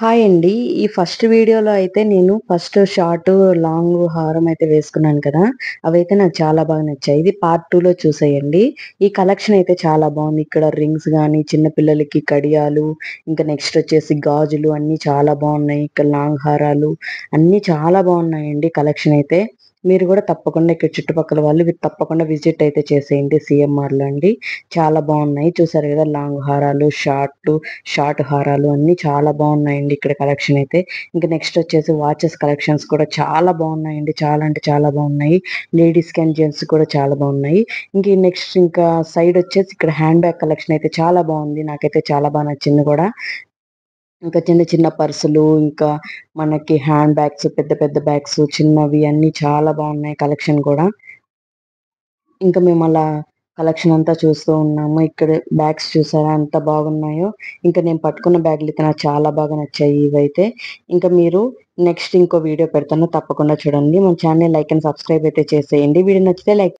Hi అండి. ఈ first వీడియోలో అయితే నేను ఫస్ట్ షార్ట్, లాంగ్ హారం అయితే వేసుకున్నాను కదా! అవైతే నాకు చాలా బాగా నచ్చాయి. ఇది పార్ట్ 2లో చూసేయండి. ఈ కలెక్షన్ అయితే చాలా బావుంది. ఇక్కడ రింగ్స్ గాని, చిన్న పిల్లలకి కడియాలు, ఇంకా నెక్స్ట్ వచ్చేసి గాజులు అన్నీ చాలా బావున్నాయి. ఇక్కడ లాంగ్ హారాలు అన్నీ చాలా బావున్నాయండి కలెక్షన్ అయితే. మీరు గూడా తప్పకుండా ఇక్కడ చుట్టుపక్కల వాళ్ళు తప్పకుండా విజిట్ అయితే చేసేయండి సీఎంఆర్‌లో అండి. చాలా బావున్నాయి. చూసారు గదా! లాంగ్ హారాలు, షార్ట్ హారాలు అన్నీ చాలా బావున్నాయండి ఇక్కడ కలెక్షన్ అయితే. ఇంక నెక్స్ట్ వచ్చేసి వాచెస్ కలెక్షన్స్ కూడా చాలా బావున్నాయండి. చాలా అంటే చాలా బావున్నాయి. లేడీస్‌కి అండ్ జెంట్స్‌కి కూడా చాలా బావున్నాయి. నెక్స్ట్ ఇంకా సైడ్ వచ్చేసి ఇక్కడ హ్యాండ్ బ్యాగ్ కలెక్షన్ అయితే చాలా బావుంది. నాకైతే చాలా నచ్చింది గూడా. ఇంకా చిన్న చిన్న పర్సులు, ఇంకా మనకి హ్యాండ్ బ్యాగ్స్, పెద్ద పెద్ద బ్యాగ్స్, చిన్నవి అన్నీ చాలా బావున్నాయి కలెక్షన్ కూడా. ఇంకా మేమలా కలెక్షన్ అంతా చూస్తూ ఉన్నాము. ఇక్కడ బ్యాగ్స్ చూసారా ఎంత బాగున్నాయో. ఇంకా నేను పట్టుకున్న బ్యాగులైతే నాకు చాలా బాగా నచ్చాయి ఇవైతే. ఇంకా మీరు నెక్స్ట్ ఇంకో వీడియో పెడతాను తప్పకుండా చూడండి. మన ఛానెల్‌ని లైక్ అండ్ సబ్స్క్రైబ్ అయితే చేసేయండి. వీడియో నచ్చితే లైక్